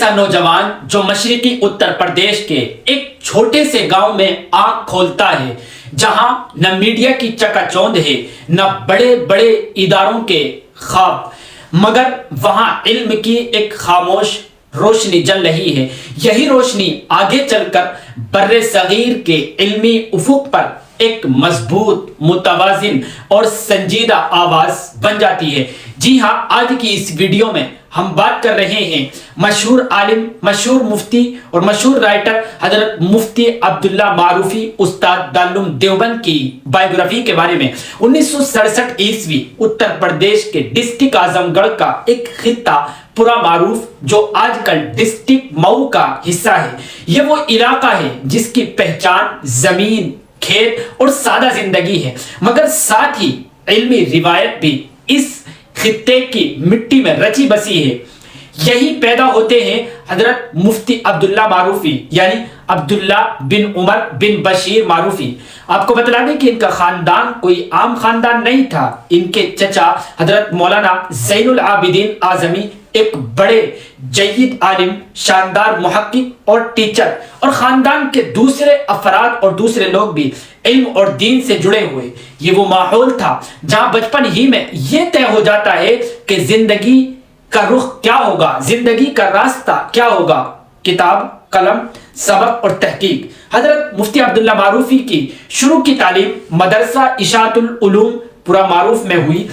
ایسا نوجوان جو مشرقی اتر پردیش کے ایک چھوٹے سے گاؤں میں آنکھ کھولتا ہے جہاں نہ میڈیا کی چکا چوند ہے نہ بڑے بڑے اداروں کے خواب، مگر وہاں علم کی ایک خاموش روشنی جل رہی ہے۔ یہی روشنی آگے چل کر بر صغیر کے علمی افق پر ایک مضبوط، متوازن اور سنجیدہ آواز بن جاتی ہے۔ جی ہاں، آج کی اس ویڈیو میں ہم بات کر رہے ہیں مشہور عالم، مشہور مفتی اور مشہور رائٹر حضرت مفتی عبداللہ معروفی استاد دارالعلوم دیوبند کی بائیوگرافی کے بارے میں۔ 1967 عیسوی اتر پردیش کے ڈسٹرکٹ اعظم گڑھ کا ایک خطہ پورا معروف جو آج کل ڈسٹرکٹ مئو کا حصہ ہے۔ یہ وہ علاقہ ہے جس کی پہچان زمین، کھیت اور سادہ زندگی ہے، مگر ساتھ ہی علمی روایت بھی اس خطے کی مٹی میں رچی بسی ہے۔ یہی پیدا ہوتے ہیں حضرت مفتی عبداللہ معروفی، یعنی عبداللہ بن عمر بن بشیر معروفی۔ آپ کو بتلا دیں کہ ان کا خاندان کوئی عام خاندان نہیں تھا۔ ان کے چچا حضرت مولانا زین العابدین اعظمی ایک بڑے جید عالم، شاندار محقق اور ٹیچر، اور خاندان کے دوسرے افراد اور دوسرے لوگ بھی علم اور دین سے جڑے ہوئے۔ یہ وہ ماحول تھا جہاں بچپن ہی میں یہ طے ہو جاتا ہے کہ زندگی کا رخ کیا ہوگا، زندگی کا راستہ کیا ہوگا، کتاب، قلم، سبق اور تحقیق۔ حضرت مفتی عبداللہ معروفی کی شروع کی تعلیم مدرسہ اشاعت العلوم پورا معروف میں ہوئی۔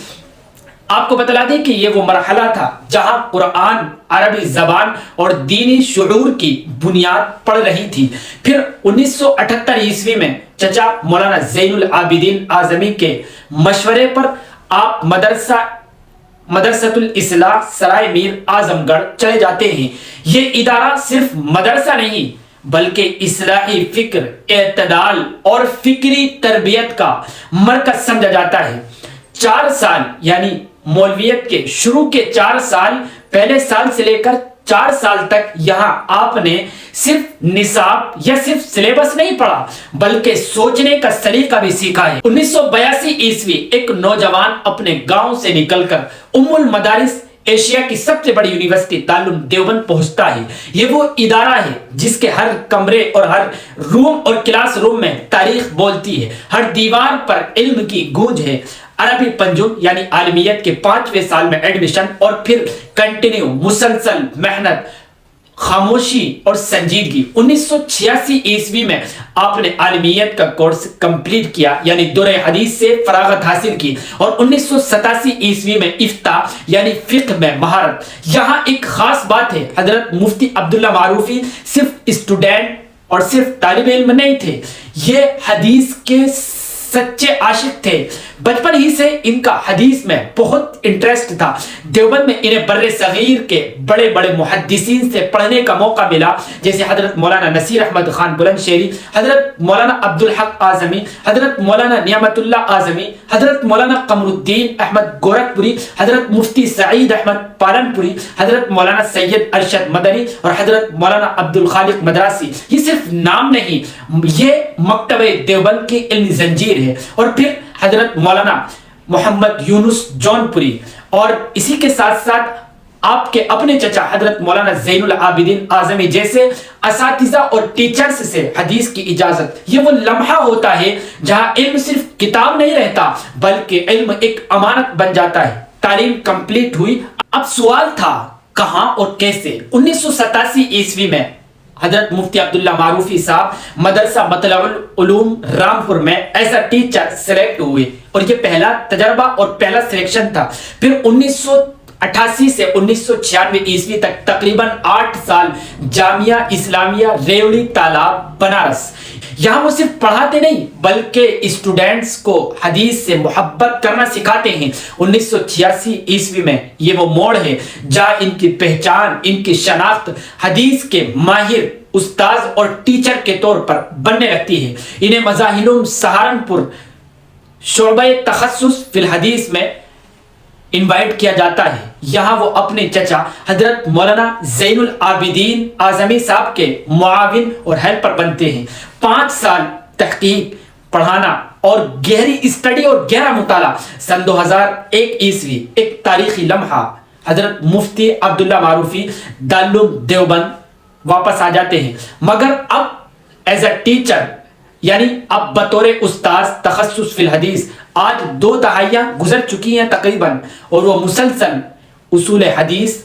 آپ کو بتلا دیں کہ یہ وہ مرحلہ تھا جہاں قرآن، عربی زبان اور دینی شعور کی بنیاد پڑ رہی تھی۔ پھر 1978 عیسوی میں چچا مولانا زین العابدین اعظمی کے مشورے پر آپ مدرسۃ الاصلاح سرائے میر اعظم گڑھ چلے جاتے ہیں۔ یہ ادارہ صرف مدرسہ نہیں بلکہ اصلاحی فکر، اعتدال اور فکری تربیت کا مرکز سمجھا جاتا ہے۔ 4 سال یعنی مولویت کے شروع کے 4 سال، پہلے سال سے لے کر 4 سال تک یہاں آپ نے صرف نصاب یا صرف سلیبس نہیں پڑھا بلکہ سوچنے کا سلیقہ بھی سیکھا ہے۔ 1982 عیسوی ایک نوجوان اپنے گاؤں سے نکل کر ام المدارس، ایشیا کی سب سے بڑی یونیورسٹی دارالعلوم دیوبند پہنچتا ہے۔ یہ وہ ادارہ ہے جس کے ہر کمرے اور ہر روم اور کلاس روم میں تاریخ بولتی ہے، ہر دیوار پر علم کی گونج ہے۔ عربی پنجم یعنی عالمیت کے 5ویں سال میں ایڈمیشن اور پھر کنٹینیو، مسلسل محنت، خاموشی اور سنجیدگی۔ 1986 عیسوی میں آپ نے عالمیت کا کورس کمپلیٹ کیا، یعنی دورہ حدیث سے فراغت حاصل کی، اور 1987 عیسوی میں افتاء یعنی فقہ میں مہارت۔ یہاں ایک خاص بات ہے، حضرت مفتی عبداللہ معروفی صرف اسٹوڈنٹ اور صرف طالب علم نہیں تھے، یہ حدیث کے سچے عاشق تھے۔ بچپن ہی سے ان کا حدیث میں بہت انٹرسٹ تھا۔ دیوبند میں انہیں بر صغیر کے بڑے بڑے محدثین سے پڑھنے کا موقع ملا، جیسے حضرت مولانا نصیر احمد خان بلند شہری، حضرت مولانا عبدالحق اعظمی، حضرت مولانا نعمت اللہ اعظمی، حضرت مولانا قمر الدین احمد گورکھپوری، حضرت مفتی سعید احمد پالنپوری، حضرت مولانا سید ارشد مدنی اور حضرت مولانا عبدالخالق مدراسی۔ یہ صرف نام نہیں، یہ مکتبہ دیوبند کی علمی زنجیر ہے۔ اور پھر حضرت مولانا محمد یونس جونپوری، اور اسی کے ساتھ ساتھ آپ کے اپنے چچا حضرت مولانا زین العابدین اعظمی جیسے اساتذہ اور ٹیچرز سے حدیث کی اجازت۔ یہ وہ لمحہ ہوتا ہے جہاں علم صرف کتاب نہیں رہتا بلکہ علم ایک امانت بن جاتا ہے۔ تعلیم کمپلیٹ ہوئی، اب سوال تھا کہاں اور کیسے۔ 1987 عیسوی میں حضرت مفتی عبداللہ معروفی صاحب مدرسہ مطلع العلوم رامپور میں ایز اے ٹیچر سلیکٹ ہوئے، اور یہ پہلا تجربہ اور پہلا سلیکشن تھا۔ پھر 1988 سے 1996 عیسوی تک تقریباً 8 سال جامعہ اسلامیہ ریوڑی تالاب بنارس۔ یہاں وہ صرف پڑھاتے نہیں بلکہ اسٹوڈنٹس کو حدیث سے محبت کرنا سکھاتے ہیں۔ 1986 عیسوی میں یہ وہ موڑ ہے جہاں ان کی پہچان، ان کی شناخت حدیث کے ماہر استاذ اور ٹیچر کے طور پر بننے لگتی ہے۔ انہیں مظاہر سہارنپور شعبہ تخصص فی الحدیث میں انوائٹ کیا جاتا ہے۔ یہاں وہ اپنے چچا حضرت مولانا زین العابدین اعظمی صاحب کے معاون اور ہیلپر بنتے ہیں۔ 5 سال تحقیق، پڑھانا اور گہری اسٹڈی اور گہرا مطالعہ۔ سن 2001 عیسوی ایک تاریخی لمحہ، حضرت مفتی عبداللہ معروفی دارالعلوم دیوبند واپس آ جاتے ہیں، مگر اب ایز اے ٹیچر یعنی اب بطور استاذ تخصص فی الحدیث آج 2 دہائیاں گزر چکی ہیں تقریباً، اور وہ مسلسل اصول حدیث،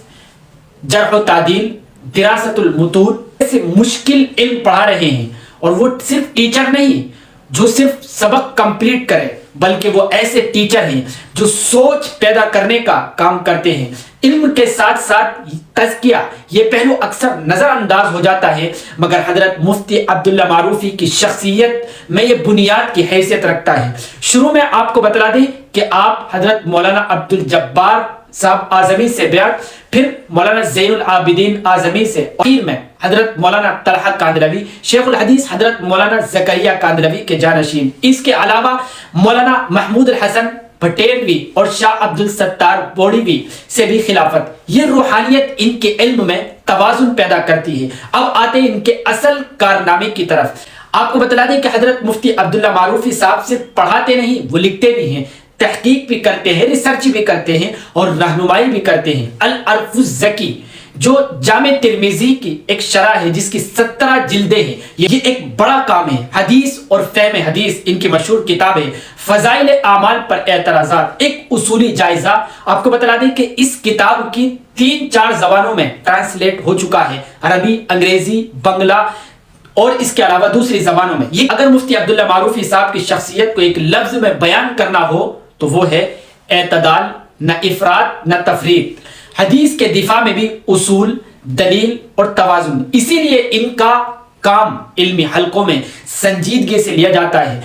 جرح و تعدیل، دراست المتون ایسے مشکل علم پڑھا رہے ہیں۔ اور وہ صرف ٹیچر نہیں جو صرف سبق کمپلیٹ کرے، بلکہ وہ ایسے ٹیچر ہیں جو سوچ پیدا کرنے کا کام کرتے ہیں۔ علم کے ساتھ ساتھ تزکیہ یہ پہلو اکثر نظر انداز ہو جاتا ہے، مگر حضرت مفتی عبداللہ معروفی کی شخصیت میں یہ بنیاد کی حیثیت رکھتا ہے۔ شروع میں آپ کو بتلا دیں کہ آپ حضرت مولانا عبدالجبار صاحب اعظمی سے بیعت، پھر مولانا زین العابدین اعظمی سے، اخیر میں حضرت مولانا طلحہ کاندھلوی، شیخ الحدیث حضرت مولانا زکریا کاندھلوی کے جانشین، اس کے علاوہ مولانا محمود الحسن پٹیلوی اور شاہ عبدالستار بوڑیوی سے بھی خلافت۔ یہ روحانیت ان کے علم میں توازن پیدا کرتی ہے۔ اب آتے ہیں ان کے اصل کارنامے کی طرف۔ آپ کو بتلا دیں کہ حضرت مفتی عبداللہ معروفی صاحب صرف پڑھاتے نہیں، وہ لکھتے بھی ہیں، تحقیق بھی کرتے ہیں، ریسرچ بھی کرتے ہیں اور رہنمائی بھی کرتے ہیں۔ العرف الزکی جو جامع ترمذی کی ایک شرح ہے جس کی 17 جلدیں ہیں، یہ ایک بڑا کام ہے۔ حدیث اور فہم حدیث ان کی مشہور کتاب ہے۔ فضائل اعمال پر اعتراضات ایک اصولی جائزہ، آپ کو بتلا دیں کہ اس کتاب کی 3-4 زبانوں میں ٹرانسلیٹ ہو چکا ہے، عربی، انگریزی، بنگلہ اور اس کے علاوہ دوسری زبانوں میں۔ یہ اگر مفتی عبداللہ معروفی صاحب کی شخصیت کو ایک لفظ میں بیان کرنا ہو تو وہ ہے اعتدال، نہ افراط نہ تفریط۔ حدیث کے دفاع میں بھی اصول، دلیل اور توازن، اسی لیے ان کا کام علمی حلقوں میں سنجیدگی سے لیا جاتا ہے۔